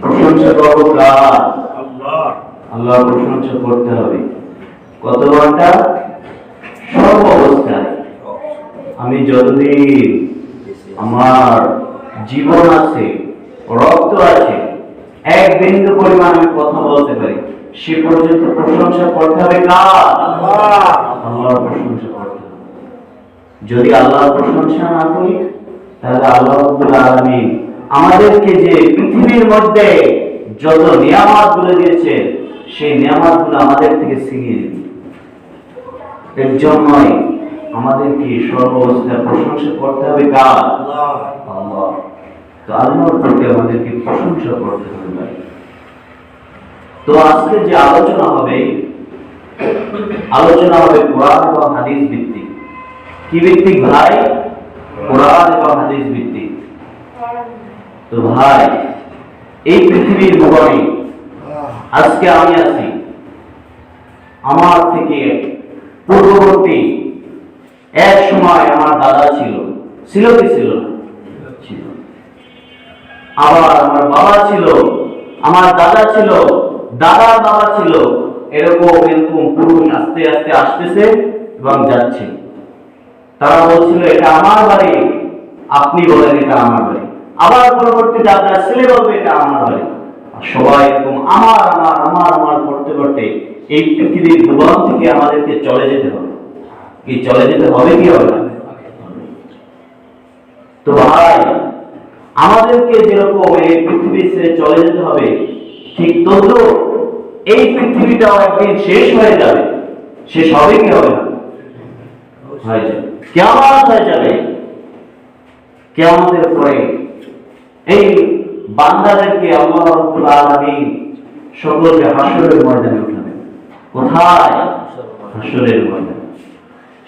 প্রশংসা করব কার? আল্লাহর প্রশংসা করতে হবে। কত ঘন্টা? সব অবস্থায়। আমি যতদিন আমার জীবন আছে, রক্ত আছে, এক বিন্দু পরিমাণ আমি কথা বলতে পারি, সে পর্যন্ত প্রশংসা করতে হবে কার? আল্লাহর প্রশংসা করতে হবে। যদি আল্লাহর প্রশংসা না করি, তাহলে আল্লাহ রাব্বুল আলামিন আমাদেরকে যে পৃথিবীর মধ্যে যত নিয়ামত গুলো দিয়েছে, সেই নিয়ামত গুলো আমাদের থেকে ছিনিয়ে নেবে। এর জন্যই আমাদেরকে সর্বাবস্থায় প্রশংসা করতে হবে কার? আল্লাহ। তো আল্লাহর প্রতি আমাদেরকে প্রশংসা করতে হবে ভাই। তো আজকে যে আলোচনা হবে কোরআন এবং হাদিস ভিত্তিক। কি ভিত্তিক ভাই? কোরআন এবং হাদিস ভিত্তিক। তো ভাই, এই পৃথিবীর ভুবনে আজকে আমি আছি, আমার থেকে পূর্ববর্তী এক সময় আমার দাদা ছিল কি ছিল না? ছিল। আবার আমার বাবা ছিল, আমার দাদা ছিল, দাদার বাবা ছিল। এরকম পুরুষ আস্তে আস্তে আসতেছে এবং যাচ্ছে। তারা বলছিল এটা আমার বাড়ি, আপনি বলেন এটা আমার বাড়ি। আবার পরবর্তীতে আপনার ছেলে বলবে এটা আমার বাড়ি। সবাই এরকম আমার আমার আমার আমার করতে করতে এই পৃথিবীর ভুবন থেকে আমাদেরকে চলে যেতে হবে। কি চলে যেতে হবে কি হবে না? তো ভাই, আমাদেরকে যেরকম এই পৃথিবী ছেড়ে চলে যেতে হবে, ঠিক তদ্রুপ এই পৃথিবীটাও একদিন শেষ হয়ে যাবে। শেষ হবে কি হবে না? হয়ে যাবে। কিয়ামত হয়ে যাবে। কিয়ামতের পরে এই বান্দাদেরকে আল্লাহ রাব্বুল আলামিন সকলকে হাসরের ময়দানে উঠাবেন। কোথায়? হাসরের ময়দানে।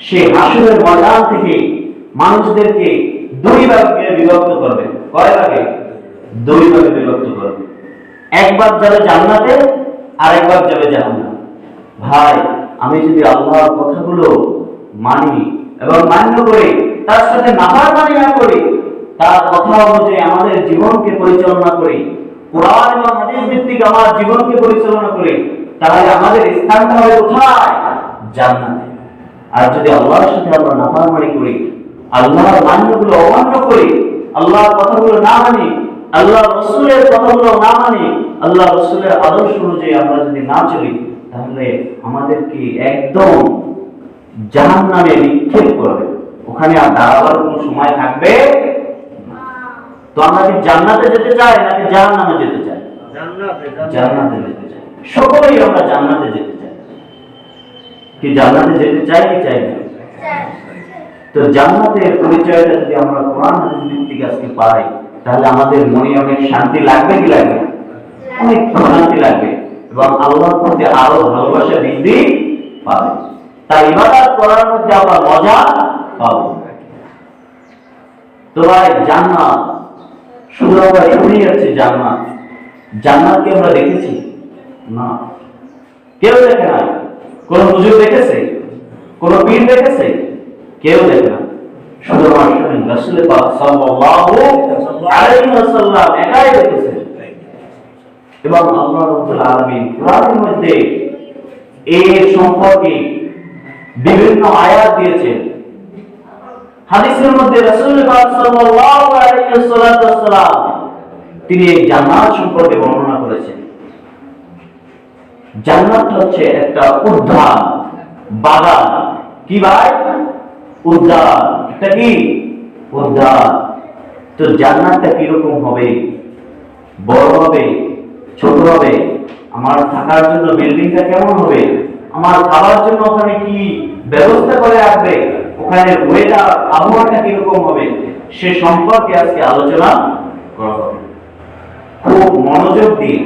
সেই হাসরের ময়দান থেকে মানুষদেরকে দুই ভাগে বিভক্ত করবেন। কয় ভাগে? দুই ভাগে বিভক্ত করবেন। এক ভাগ যাবে জান্নাতে, আর এক ভাগ যাবে জাহান্নামে। ভাই, আমি যদি আল্লাহর কথাগুলো মানি এবং মান্য করি, তার সাথে নাফরমানি না করি, তার কথা অনুযায়ী আমাদের জীবনকে পরিচালনা করি, কোরআন এবং হাদিস ভিত্তিক আমার জীবনকে পরিচালনা করি, তাহলে আমাদের স্থানটা হবে কোথায়? জান্নাতে। আর যদি আল্লাহর সাথে আমরা নাফরমানি করি, আল্লাহর মান্যগুলো অমান্য করি, আল্লাহর কথাগুলো না মানি, আল্লাহর রাসূলের কথাগুলো না মানি, আল্লাহর রাসূলের আদর্শ অনুযায়ী আমরা যদি না চলি, তাহলে আমাদেরকে একদম জাহান্নামে নিক্ষেপ করবে। ওখানে আর দাঁড়াবার কোনো সময় থাকবে না। তো আমরা কি জান্নাতে যেতে চাই নাকি জাহান্নামে যেতে চাই? জান্নাতে যেতে চাই। সকলেই আমরা জান্নাতে যেতে চাই। কি জান্নাতে যেতে চাই কি চাই না? তো জান্নাতের পরিচয়টা যদি আমরা কোরআন হাদিস ভিত্তিক আজকে পাই, তাহলে আমাদের মনে অনেক শান্তি লাগবে কি লাগবে? অনেক শান্তি লাগবে এবং আল্লাহর প্রতি আরো ভালোবাসা বৃদ্ধি পাবে। তাই ইবাদত করার মধ্যে আমরা মজা পাবো। তো ভাই, জান্নাত শুধু আমরা শুনেই যাচ্ছি জান্নাত। জান্নাতকে আমরা দেখেছি না? কেউ দেখে না। কোন হুজুর দেখেছে? কোন পীর দেখেছে? কেউ দেখে না। শুধু আমার শুনেন রাসূল পাক সাল্লাল্লাহু আলাইহি ওয়াসাল্লাম একাই দেখেছে। এবং আল্লাহ রাব্বুল আলামিন কোরআনের মধ্যে এর সম্পর্কে বিভিন্ন আয়াত দিয়েছেন। হাদিসের মধ্যে রাসূল পাক সাল্লাল্লাহু আলাইহি ওয়াসাল্লাম তিনি এই জান্নাত সম্পর্কে বর্ণনা করেছেন। জান্নাত হচ্ছে একটা উদ্যান, বাগান। কি ভাই? উদ্যান। এটা কি? উদ্যান। তো জান্নাতটা কিরকম হবে? বড় হবে? ছোট হবে? আমার থাকার জন্য বিল্ডিংটা কেমন হবে? আমার খাবার জন্য ওখানে কি ব্যবস্থা করে রাখবে? ওখানে ওয়েদার, আবহাওয়াটা কিরকম হবে? সে সম্পর্কে আজকে আলোচনা করা হবে। খুব মনোযোগ দিয়ে,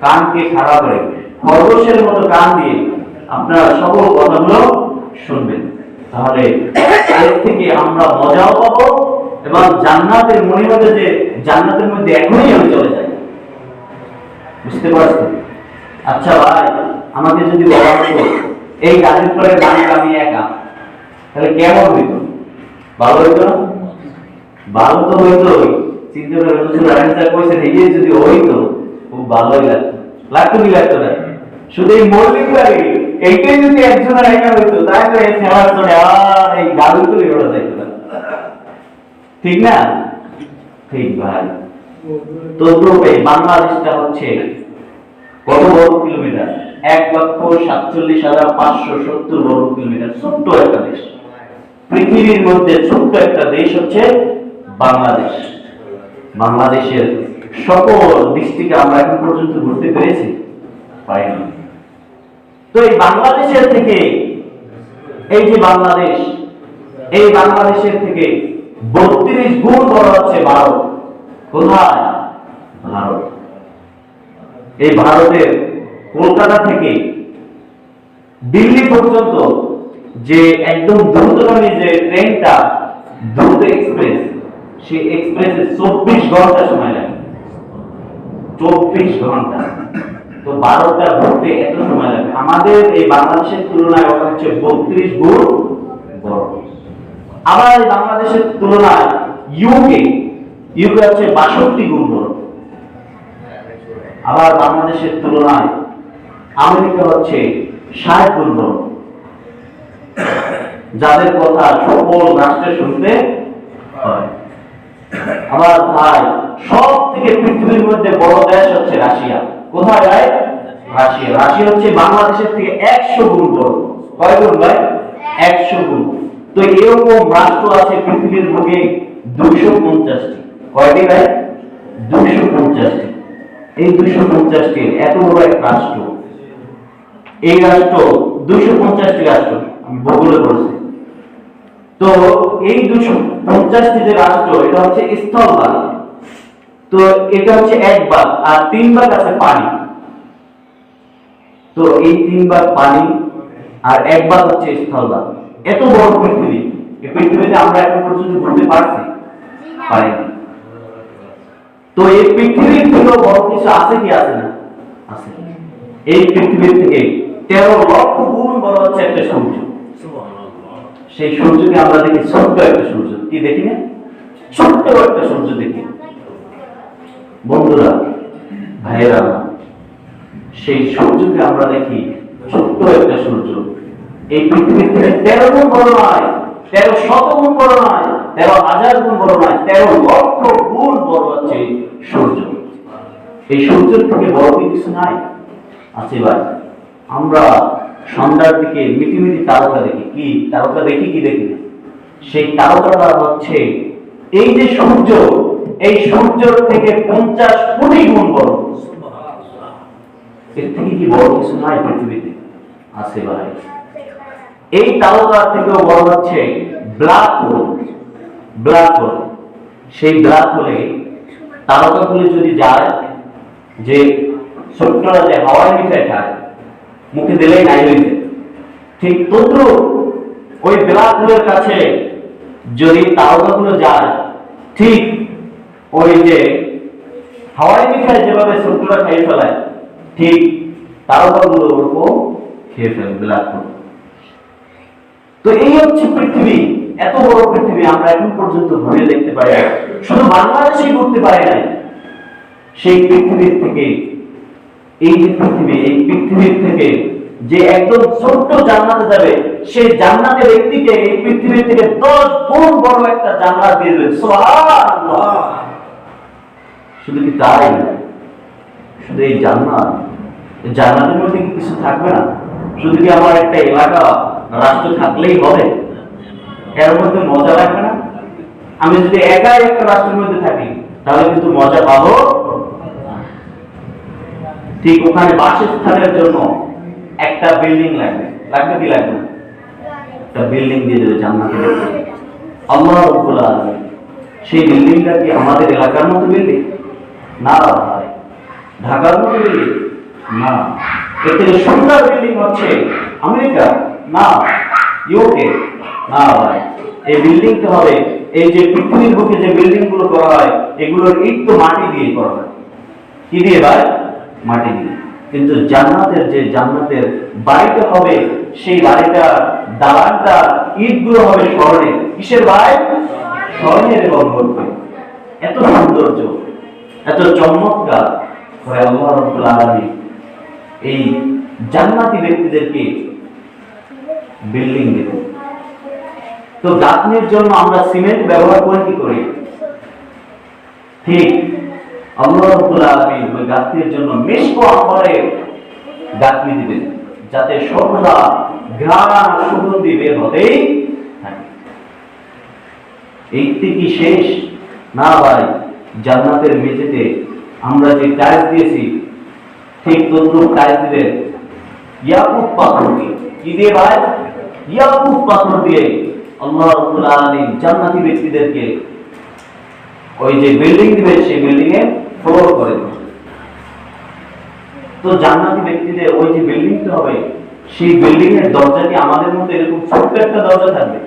কানকে খাড়া করে, খরগোশের মতো কান দিয়ে আপনারা সকল কথাগুলো শুনবেন। তাহলে এর থেকে আমরা মজাও পাবো এবং জান্নাতের মনে হবে যে জান্নাতের মধ্যে এখনই আমি চলে যাই। বুঝতে পারছেন? আচ্ছা ভাই, আমাকে যদি বলা হতো এই গাড়ির পরে মালিক আমি একা, তাহলে কেমন হইতো? ভালো হইতো না? ভালো তো হইতো, চিন্তা করে হুজুর আনসার কইছেন এই যদি হইতো খুব ভালোই লাগতো। লাগতো কি লাগতো না? শুধু এই মৌলিক লাগে এইটাই যদি একজনের একা হইতো তাহলে এই খেলার জন্য আর এই গাড়ি তুলে ওরা যাইতো না। ঠিক না? ঠিক ভাই। তো এই বাংলাদেশটা হচ্ছে কত বর্গ কিলোমিটার? 1,47,570 বর্গ কিলোমিটার, ছোট্ট একটা দেশ। পৃথিবীর মধ্যে ছোট্ট একটা দেশ হচ্ছে বাংলাদেশ। বাংলাদেশের সকল দৃষ্টিকে আমরা এখন পর্যন্ত ঘুরতে পেরেছি? পাইনি। তো এই বাংলাদেশের থেকে এই যে বাংলাদেশ, এই বাংলাদেশের থেকে 32 গুণ বড় হচ্ছে ভারত। কোথায়? ভারত। এই ভারতের কলকাতা থেকে দিল্লি পর্যন্ত যে একদম দ্রুতগামী যে ট্রেনটা, দ্রুত এক্সপ্রেস, সেই এক্সপ্রেসে 24 ঘন্টা সময় লাগে। 24 ঘন্টা। তো ভারতটা ঘুরতে এত সময় লাগে। আমাদের এই বাংলাদেশের তুলনায় ওটা হচ্ছে 32 গুণ বড়। আবার এই বাংলাদেশের তুলনায় ইউকে হচ্ছে 62 গুণ বড়। আবার বাংলাদেশের তুলনায় আমেরিকা হচ্ছে 60 গুণ বড়, যাদের কথা সকল রাষ্ট্রে শুনতে হয়। আবার ভাই সব থেকে পৃথিবীর মধ্যে বড় দেশ হচ্ছে রাশিয়া। কোথায় ভাই? রাশিয়া। রাশিয়া হচ্ছে বাংলাদেশের থেকে 100 গুণ বড়। কয় গুণ ভাই? 100 গুণ। তো এরকম রাষ্ট্র আছে পৃথিবীর বুকে 250টি। কয়টি ভাই? 250টি। এই 250টি এত বড় এক রাষ্ট্র, এই রাষ্ট্র 250টি রাষ্ট্র আমি ভূগোলে পড়েছি। তো এই 250টি যে রাষ্ট্র, এটা হচ্ছে স্থলভাগ। তো এটা হচ্ছে 1 ভাগ, আর 3 ভাগ আছে পানি। তো এই 3 ভাগ পানি আর 1 ভাগ হচ্ছে স্থলভাগ। এত বড় পৃথিবী, এই পৃথিবীতে আমরা এখন পর্যন্ত ঘুরতে পারছি? পারিনি। তো এই পৃথিবীর থেকে বড় কিছু আছে কি আছে না? আছে। এই পৃথিবীর থেকে 13 লক্ষ গুণ বড় হচ্ছে একটা সূর্য। সেই সূর্যকে আমরা দেখি ছোট্ট একটা সূর্য। কি দেখি না? ছোট্ট একটা সূর্য দেখি। বন্ধুরা, ভাইয়েরা, সেই সূর্যকে আমরা দেখি ছোট্ট একটা সূর্য। এই পৃথিবীর থেকে 13 গুণ বড় নয়, 13 শত গুণ বড় নয়, 13,000 গুণ বড় নয়, 13 লক্ষ গুণ বড় হচ্ছে সূর্য। এই সূর্যের থেকে বড় কিছু নাই? আছে ভাই। আমরা সন্ধ্যার দিকে মিটি মিটি তারকা দেখি। কি তারকা দেখি? কি দেখি? সেই তারকাটা হচ্ছে এই যে সূর্য, এই সূর্যের থেকে 50 কোটি গুণ বড়। এর থেকে কি বড় কিছু নাই পৃথিবীতে? আছে ভাই। এই তারকার থেকেও বড় হচ্ছে ব্ল্যাক হোল। ব্ল্যাক হোল, সেই ব্ল্যাক হোলে তারকাগুলো যদি যায়, যে ছোট্টরা যে হাওয়ায় মিঠাই খায়, মুখে দিলেই নাই হইতে, ঠিক তদ্রুপ ওই ব্ল্যাক হোলের কাছে যদি তারকাগুলো যায়, ঠিক ওই যে হাওয়াই মিঠাই যেভাবে ছোট্টরা খেয়ে ফেলায়, ঠিক তারকাগুলো ওরকম খেয়ে ফেলে ব্ল্যাক হোল। তো এই হচ্ছে পৃথিবী। এত বড় পৃথিবী আমরা এখন পর্যন্ত ঘুরে দেখতে পারি, শুধু বাংলাদেশেই ঘুরতে পারি নাই। সেই পৃথিবীর থেকে, এই যে পৃথিবী, এই পৃথিবীর থেকে যে একদম ছোট্ট জান্নাতে যাবে, সেই জান্নাতের ব্যক্তিকে এই পৃথিবীর থেকে 10 গুণ বড় একটা জান্নাত দিয়ে দেবে। সুবহানাল্লাহ। শুধু কি তাই? শুধু এই জান্নাত, জান্নাতের মধ্যে কি কিছু থাকবে না? শুধু কি আমার একটা এলাকা, রাষ্ট্র থাকলেই হবে? এর মধ্যে মজা লাগবে না? আমি যদি একাই একটা রাষ্ট্রের মধ্যে থাকি, তাহলে কিন্তু মজা পাবো। ঠিক ওখানে বাসস্থানের জন্য একটা বিল্ডিং লাগবে। লাগবে কি লাগবে না? একটা বিল্ডিং দিয়ে দেবে জান্নাতে। আল্লাহ রাব্বুল আলামিন সেই বিল্ডিংটা কি আমাদের এলাকার মতো বিল্ডিং? না ভাই। ঢাকার মতো বিল্ডিং? না। এর থেকে সুন্দর বিল্ডিং হচ্ছে আমেরিকা? না। ইউকে? না ভাই। এই বিল্ডিংটা হবে, এই যে পৃথিবীর বুকে যে বিল্ডিং গুলো করা হয়, এগুলোর ইট তো মাটি দিয়ে করা হয়। কি দিয়ে ভাই? মাটি দিয়ে। কিন্তু জান্নাতের যে জান্নাতের বাড়িটা হবে, সেই বাড়িটা দালানটা ইটগুলো হবে স্বর্ণের। কিসের ভাই? স্বর্ণের এবং রৌপ্যের। এত সৌন্দর্য, এত চমৎকার করে আল্লাহ রাব্বুল আলামিন এই জান্নাতি ব্যক্তিদেরকে বিল্ডিং দেবেন। তো গাঁথনির জন্য আমরা সিমেন্ট ব্যবহার করে কি করি? ঠিক আল্লাহ রাব্বুল আলামিন ওই গাঁথনির জন্য মিশক আম্বরে গাঁথনি দিবেন, যাতে সর্বদা ঘ্রাণ সুগন্ধি বের হতেই থাকে। এইটি কি শেষ? না ভাই, জান্নাতের মেঝেতে আমরা যে টাইলস দিয়েছি ঠিক তদ্রুপ টাইলস দিবেন ইয়াকুত পাথর দিয়ে। কি দিয়ে ভাই? ইয়াকুত পাথর দিয়ে আল্লাহ রাব্বুল আলামিন জান্নাতি ব্যক্তিদেরকে ওই যে বিল্ডিং দিবেন সেই বিল্ডিং এ ফ্লোর করে দেবেন। তো জান্নাতি ব্যক্তিদের ওই যে বিল্ডিংটা হবে সেই বিল্ডিং এর দরজা কি আমাদের মধ্যে এরকম ছোট্ট একটা দরজা থাকবে?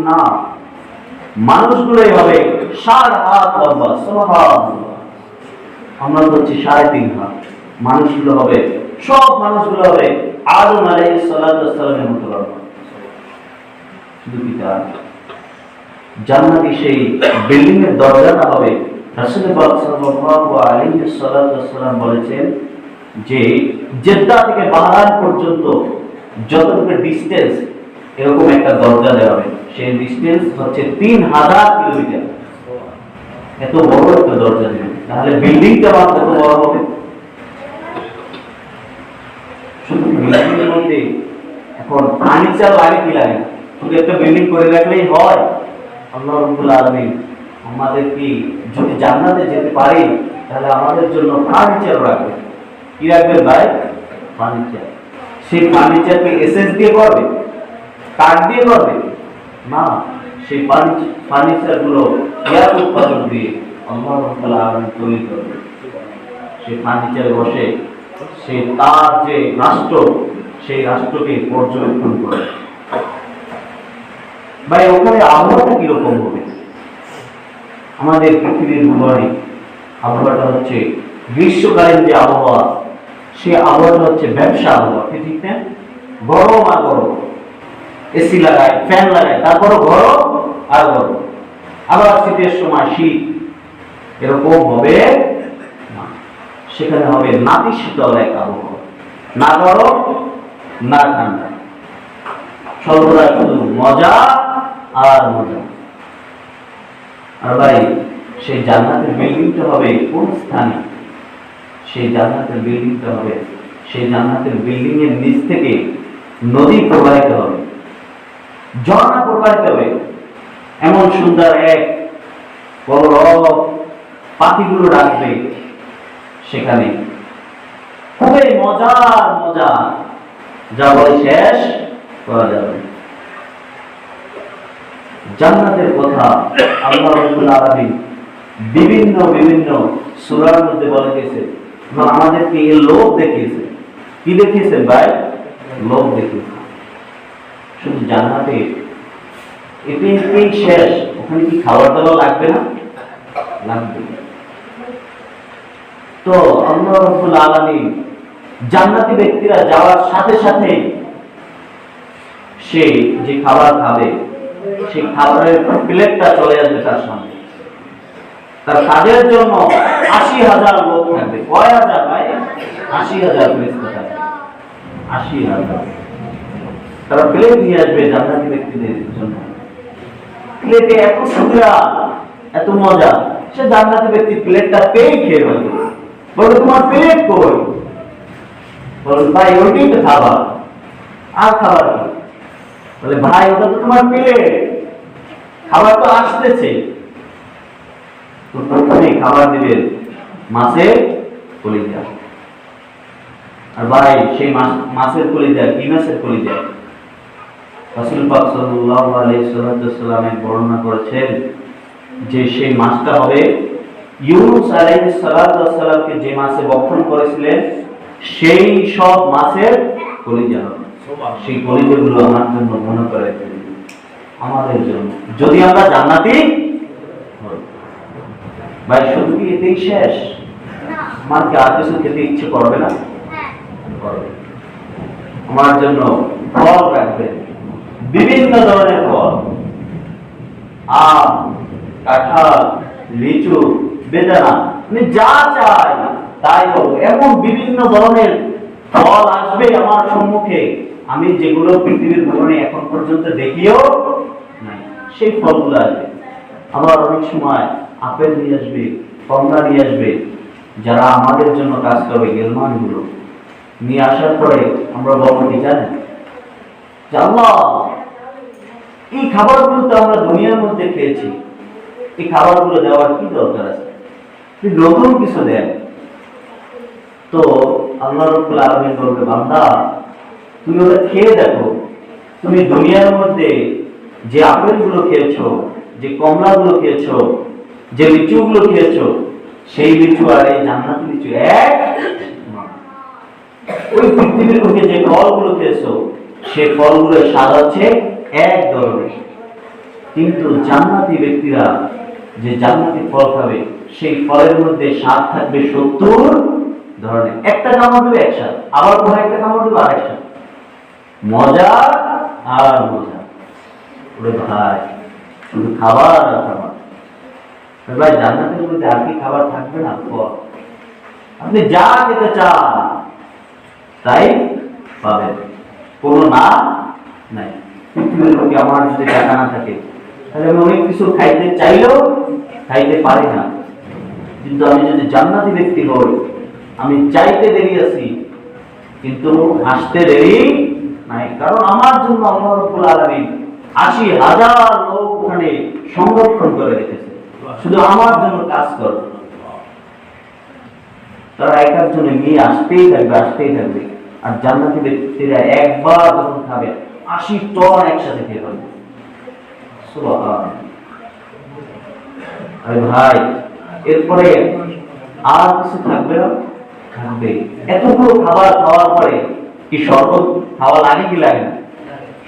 না, মানুষগুলো এইভাবে 7 হাত লম্বা। সুবহানাল্লাহ, আমরা তো হচ্ছে 3.5 হাত। মানুষগুলো হবে, সব মানুষগুলো হবে আদম আলাইহিস সালাতু ওয়াস সালামের মতো লম্বা। শুধু কি তা, জান্নাতি সেই বিল্ডিং এর দরজাটা হবে, রাসূল পাক সাল্লাল্লাহু আলাইহি ওয়াসাল্লাম বলেছেন যে জেদ্দা থেকে বাহরাইন পর্যন্ত যতটুকু ডিসটেন্স এরকম একটা দরজা দেওয়া হবে, সেই ডিসটেন্স হচ্ছে 3000 কিলোমিটার। এত বড় একটা দরজা দেবে, তাহলে বিল্ডিংটা কত বড় হবে? শুধু বিল্ডিং এর মধ্যে এখন ফার্নিচার লাগে কি লাগে? শুধু একটা বিল্ডিং করে রাখলেই হয়? আল্লাহ রাব্বুল আলামিন আমাদের কি যদি জান্নাতে যেতে পারি তাহলে আমাদের জন্য ফার্নিচার রাখবে। কি রাখবেন ভাই? ফার্নিচার। সেই ফার্নিচারকে এসএস দিয়ে করবে, কাঠ দিয়ে করবে না, সেই ফার্নিচার গুলো ইয়াকুত পাথর দিয়ে আল্লাহ রাব্বুল আলামিন তৈরি করবে। সেই ফার্নিচারে বসে সে তার যে রাষ্ট্র, সেই রাষ্ট্রকে পর্যবেক্ষণ করে। ভাই ওখানে আবহাওয়াটা কিরকম হবে? আমাদের পৃথিবীর ভূগোলে আবহাওয়াটা হচ্ছে গ্রীষ্মকালীন যে আবহাওয়া, সেই আবহাওয়াটা হচ্ছে ব্যবসা আবহাওয়া। ঠিক না? গরম আর গরম, এসি লাগায়, ফ্যান লাগায়, তারপরও গরম আর গরম। আবার শীতের সময় শীত, এরকম হবে না। সেখানে হবে নাতিশীতল এক আবহাওয়া, না গরম না ঠান্ডা, সর্বদা শুধু মজা আর মজা। আর ভাই সেই জান্নাতের বিল্ডিংটা হবে কোন স্থানে? সেই জান্নাতের বিল্ডিংটা হবে, সেই জান্নাতের বিল্ডিং এর নিচ থেকে নদী প্রবাহিত হবে, ঝর্ণা প্রবাহিত হবে। এমন সুন্দর এক কলরব, পাখিগুলো ডাকবে সেখানে, খুবই মজার মজা, যা বলে শেষ করা যাবে। জান্নাতের কথা আল্লাহ রাব্বুল আলামিন বিভিন্ন বিভিন্ন সূরার মধ্যে বলে গেছে, এবং আমাদেরকে এই লোভ দেখিয়েছে। কি দেখিয়েছেন ভাই? লোভ দেখিয়েছে। শুধু জান্নাতে এটাই শেষ? ওখানে কি খাবার দাবার লাগবে না? লাগবে। তো আল্লাহ রাব্বুল আলামিন জান্নাতি ব্যক্তিরা যাওয়ার সাথে সাথে সে যে খাবার খাবে, সেই খাবারের প্লেটটা চলে আসবে তার সামনে। তার কাজের জন্য 80,000 লোক থাকবে। কয় হাজার ভাই? 80,000 ফেরেশতা থাকবে। 80,000 তারা প্লেট নিয়ে আসবে জান্নাতি ব্যক্তিদের জন্য। প্লেটে এত সুবিধা, এত মজা, সে জান্নাতি ব্যক্তি প্লেটটা পেয়ে খেয়ে ফেলবে। বলে তোমার প্লেট কই? বলে ভাই ওইটাই তো খাবার, আর খাবার কি? বলে ভাই ওটা তো তোমার প্লেট, খাবার তো আসতেছে। তো প্রথমে খাবার দিবেন মাছের কলিজা। আর ভাই সেই মাছের কলিজা কি মাছের কলিজা? রাসূল পাক সাল্লাল্লাহু আলাইহি ওয়াসাল্লাম বর্ণনা করেছেন যে সেই মাছটা হবে ইউনূস আলাইহিস সালামকে যে মাছে বক্ষণ করেছিলেন সেই সব মাছের কলিজা হবে। সেই কলিজাগুলো আমার জন্য মনে করে আমাদের জন্য, যদি আমরা জান্নাতি হই। ভাই শুধু কি এতেই শেষ? আমার কি আর কিছু খেতে ইচ্ছে করবে না? করবে। আমার জন্য ফল রাখবে, বিভিন্ন ধরনের ফল, আম, কাঁঠাল, লিচু, বেদানা, আমি যা চাই তাই পাবো। এমন বিভিন্ন ধরনের ফল আসবে আমার সম্মুখে, আমি যেগুলো পৃথিবীর ভ্রমণে এখন পর্যন্ত দেখিও নাই, সেই ফলগুলো আসবে। আবার অনেক সময় আপেল নিয়ে আসবে, কমলা নিয়ে আসবে, যারা আমাদের জন্য কাজ করবে গেলমানগুলো নিয়ে আসার পরে আমরা বলবো কি জানেন, আল্লাহ এই খাবারগুলো তো আমরা দুনিয়ার মধ্যে খেয়েছি, এই খাবারগুলো দেওয়ার কি দরকার আছে, নতুন কিছু দেন। তো আল্লাহ রাব্বুল আলামিন বলবে, বান্দা তুমি ওটা খেয়ে দেখো, তুমি দুনিয়ার মধ্যে যে আপেলগুলো খেয়েছো, যে কমলাগুলো খেয়েছো, যে লিচুগুলো খেয়েছো, সেই লিচু আর এই জান্নাতি লিচু এক। ওই পৃথিবীর বুকে যে ফলগুলো খেয়েছো, সেই ফলগুলোর স্বাদ হচ্ছে এক ধরনের, কিন্তু জান্নাতি ব্যক্তিরা যে জান্নাতি ফল খাবে, সেই ফলের মধ্যে স্বাদ থাকবে 70 ধরনের। একটা কামড় দেবে এক স্বাদ, আবার পরে একটা কামড় দেবে আরেক স্বাদ, মজা আর মজা। ওরে ভাই, শুধু খাবার আর খাবার। ভাই জান্নাতের মধ্যে আর কি খাবার থাকবে না? আপনি যা খেতে চান তাই পাবেন, কোনো না নাই। পৃথিবীর লোকে আমার যদি টাকা না থাকে, তাহলে আমি অনেক কিছু খাইতে চাইলেও খাইতে পারি না। কিন্তু আমি যদি জান্নাতি ব্যক্তি হই, আমি চাইতে দেরি আছি কিন্তু আসতে দেরি নাই, কারণ আমার জন্য আল্লাহ রাব্বুল আলামিন ৮০,০০০ লোক ওখানে সংরক্ষণ করে রেখেছে, শুধু আমার জন্য কাজ করে। তারা এক একজনে নিয়ে আসতেই থাকবে, আসতেই থাকবে। আর জান্নাতি ব্যক্তিরা একবার যখন খাবে ৮০ টন একসাথে খেয়ে ফেলবে। সুবহানাল্লাহ। আরে ভাই, এরপরে আর কিছু থাকবে না? থাকবে। এতগুলো খাবার খাওয়ার পরে কি শরবত খাওয়া লাগে কি লাগে না?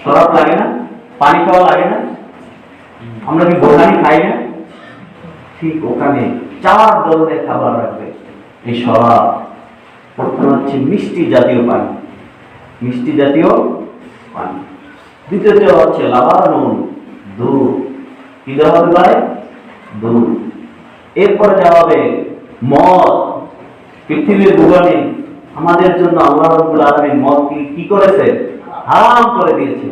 শরাব লাগে না? পানি খাওয়া লাগে না? আমরা কি বোরহানি খাই না? ঠিক ওখানে 4 ধরনের খাবার রাখবে। এই শরাব প্রথম হচ্ছে মিষ্টি জাতীয় পানি, মিষ্টি জাতীয় পানি। দ্বিতীয়ত হচ্ছে লাবানুন, দুধ। কি দেওয়া হবে ভাই? দুধ। এরপরে দেওয়া হবে মদ। পৃথিবীর ভুবনে আমাদের জন্য আল্লাহ রাব্বুল আলামিন মদ কি করেছে? হারাম করে দিয়েছে,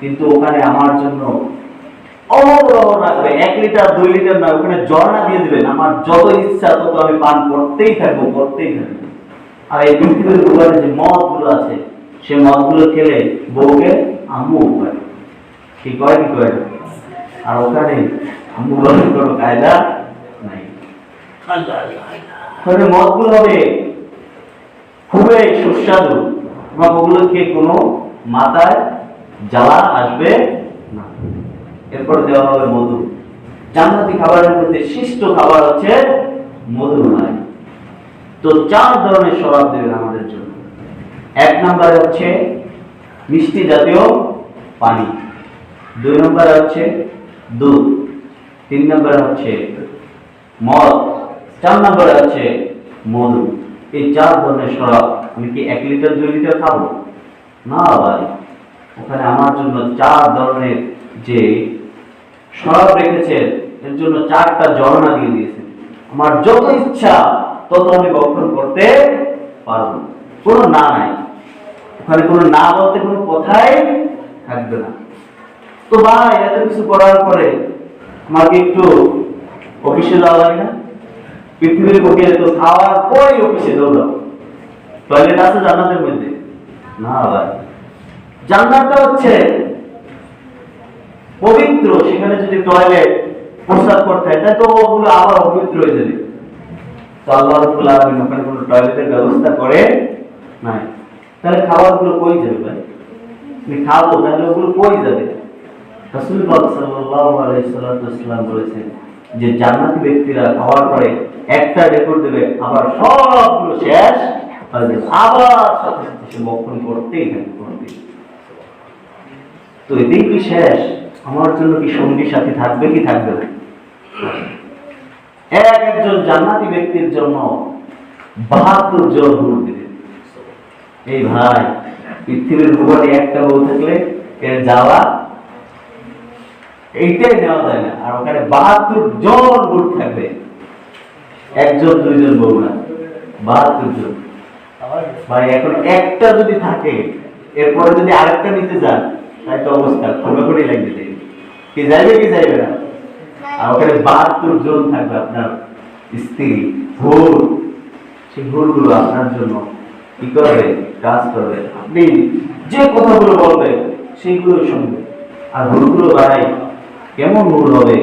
কিন্তু ওখানে আমার জন্য অহরহ রাখবে। 1 লিটার 2 লিটার না, ওখানে ঝর্ণা দিয়ে দিবেন, আমার যত ইচ্ছা তত আমি পান করতেই থাকবো, করতেই থাকবো। আর এই পৃথিবীর ভুবনে যে মদগুলো আছে, সে মদগুলো খেলে বউকে আম্মু করে, কি কয় কি কয়। আর ওখানে আম্মু বলার কোনো কায়দা নাই। ওখানে মদগুলো হবে খুবই সুস্বাদু, এবং ওগুলো খেয়ে কোনো মাথায় জ্বালা আসবে না। এরপর দেওয়া হবে মধু। জান্নাতি খাবারের মধ্যে শ্রেষ্ঠ খাবার হচ্ছে মধু। নয় তো 4 ধরনের শরাব দেবেন আমাদের জন্য। 1 নম্বরে হচ্ছে মিষ্টি জাতীয় পানি, 2 নম্বরে হচ্ছে দুধ, 3 নম্বরে হচ্ছে মদ, 4 নম্বরে হচ্ছে মধু। এই 4 ধরনের শরাব আমি কি 1 লিটার 2 লিটার খাবো না ভাই? ওখানে আমার জন্য 4 ধরনের যে শরাব রেখেছেন, এর জন্য 4টা ঝর্ণা দিয়ে দিয়েছেন। আমার যত ইচ্ছা তত আমি বক্ষণ করতে পারবো, কোনো না নাই। ওখানে কোনো না বলতে কোনো কথাই থাকবে না। তো ভাই এত কিছু করার পরে আমাকে একটু অফিসে যাওয়া লাগে না? পৃথিবীর বুকে তো খাওয়ার পরে অফিসে দৌড়াও। টয়লেট আছে জান্নাতের মধ্যে? না ভাই, জান্নাতটা হচ্ছে পবিত্র, সেখানে যদি টয়লেট প্রস্রাব করতে হয় তাহলে তো ওগুলো আবার অপবিত্র হয়ে যাবে। তো আল্লাহ রাব্বুল আলামিন ওখানে কোনো টয়লেটের ব্যবস্থা করে নাই। তাহলে খাবারগুলো কই যাবে ভাই? তুমি খাবো তাহলে ওগুলো কই যাবে? রাসূল পাক সাল্লাল্লাহু আলাইহি ওয়াসাল্লাম বলেছেন যে জান্নাতি ব্যক্তিরা খাওয়ার পরে একটা রেকর্ড দেবে, আবার সবগুলো শেষ হয়ে যাবে, আবার সাথে সাথে সে বক্ষণ করতেই থাকবে। তো এদিক কি শেষ? আমার জন্য কি সঙ্গী সাথী থাকবে কি থাকবে না? একজন জান্নাতি ব্যক্তির জন্য 72 জন হুর দিবে। এই ভাই, পৃথিবীর ভুবনে একটা বউ থাকলে এর যাওয়া এইটাই নেওয়া যায় না। আর ওখানে 72 জন হুর থাকবে, একজন দুইজন বউ না, 72 জন। ভাই এখন একটা যদি থাকে, এরপরে যদি আরেকটা নিতে যান, তাই তো অবস্থা খোলাখুলি লাগবে, কি যাইবে কি যাইবে না। আর ওখানে 72 জন থাকবে আপনার স্ত্রী, হুর। সেই হুরগুলো আপনার জন্য কি করবে, কাজ করবে। আপনি যে কথাগুলো বলবেন সেইগুলো শুনবে। আর হুরগুলো ভাই কেমন হুর হবে,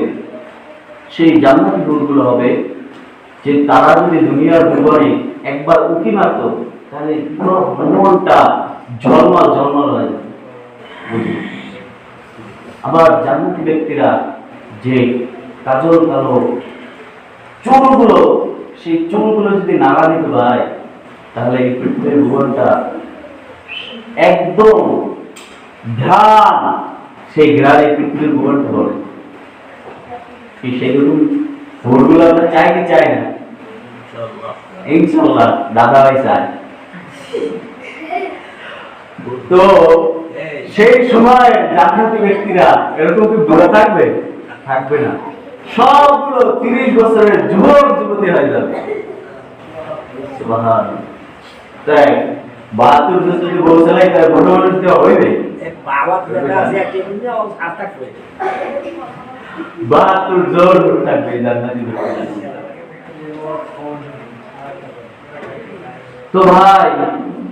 সেই জান্নাতি হুরগুলো হবে যে তারা যদি দুনিয়ার জীবনে একবার উকি মারত, তাহলে পুরো মনটা ঝলমল ঝলমল হয়ে যাবে। আবার জান্নাতি ব্যক্তিরা যে কাজল কালো চুলগুলো, সেই চুলগুলো যদি নাড়া দিতে হয়, তাহলে এই পৃথিবীর ভুবনটা একদম ঘ্রাণ, সেই ঘ্রাণ এই পৃথিবীর ভুবনটা বলে। সেইরকম ভোরগুলো আমরা চাই কি চাই না? ইনশাআল্লাহ দাদা ভাই চায়। তো সেই সময় জান্নাতি ব্যক্তিরা এরকম কি দূরে থাকবে? থাকবে না। সবগুলো 30 বছরের যুবক যুবতী হয়ে যাবে। সুবহানাল্লাহ। তাই 72 জন যদি বলছিলেন তাই মোটামুটি হইবে। বাবা বেটা আছে একটা কিন্তু আর থাকবে। 72 জন থাকবে জান্নাতি ব্যক্তিরা। তো ভাই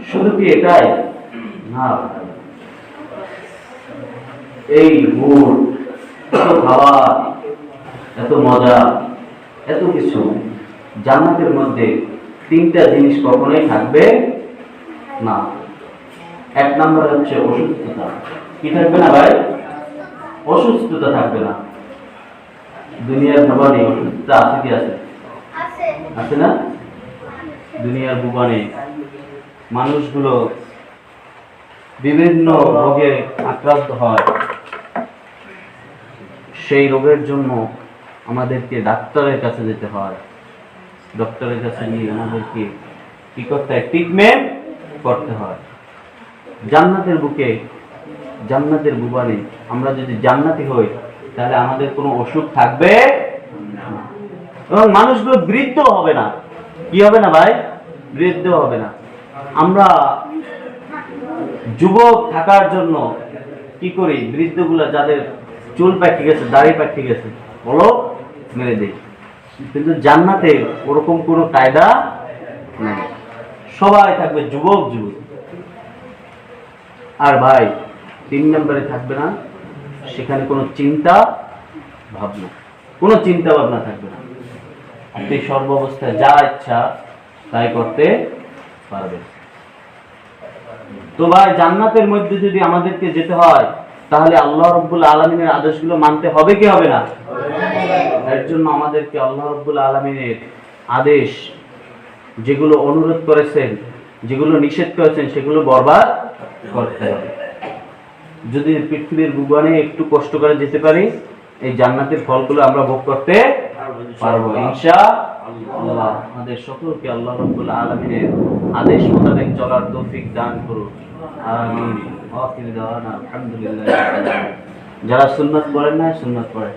শুধু কি এটাই না, এই হুর, এত খাবার, এত মজা, এত কিছু, জান্নাতের মধ্যে 3টা জিনিস কখনোই থাকবে না। 1 নম্বর হচ্ছে অসুস্থতা। কি থাকবে না ভাই? অসুস্থতা থাকবে না। দুনিয়ার ভুবনে অসুস্থতা আছে কি আছে? আছে না? দুনিয়ার ভুবনে মানুষগুলো বিভিন্ন রোগে আক্রান্ত হয়। সেই রোগের জন্য আমাদেরকে ডাক্তারের কাছে যেতে হয়। ডক্টরের কাছে গিয়ে আমাদেরকে কি করতে হয়? ট্রিটমেন্ট করতে হয়। জান্নাতের বুকে, জান্নাতের ভুবনে আমরা যদি জান্নাতি হই, তাহলে আমাদের কোনো অসুখ থাকবে না, এবং মানুষগুলো বৃদ্ধ হবে না। কি হবে না ভাই? বৃদ্ধ হবে না। আমরা যুবক থাকার জন্য কি করি? বৃদ্ধগুলা যাদের চুল পাকে গেছে, দাড়ি পাকে গেছে, বলো মেরে দেই। কিন্তু জান্নাতে ওরকম কোনো কায়দা নেই, সবাই থাকবে যুবক যুবক। আর ভাই 3 নম্বরে থাকবে না, সেখানে কোনো চিন্তা ভাবনা, কোনো চিন্তা ভাবনা থাকবে না। আপনি সর্বাবস্থায় যা ইচ্ছা তাই করতে পারবেন। তো ভাই জান্নাতের মধ্যে যদি আমাদেরকে যেতে হয়, তাহলে আল্লাহ রাব্বুল আলামিনের আদেশগুলো মানতে হবে কি হবে না? এর জন্য আমাদেরকে আল্লাহ রাব্বুল আলামিনের আদেশ, যেগুলো অনুরোধ করেছেন, যেগুলো নিষেধ করেছেন, সেগুলো বরবাদ করতে হবে। যদি পৃথিবীর ভুবনে একটু কষ্ট করে যেতে পারি, এই জান্নাতের ফলগুলো আমরা ভোগ করতে পারবো ইনশাআল্লাহ। আমাদের সকলকে আল্লাহ রাব্বুল আলামিনের আদেশ মোতাবেক চলার তৌফিক দান করুন, আমিন। আখির দাওয়ানা আলহামদুলিল্লাহ। যারা সুন্নাত পড়েন না, সুন্নাত পড়েন।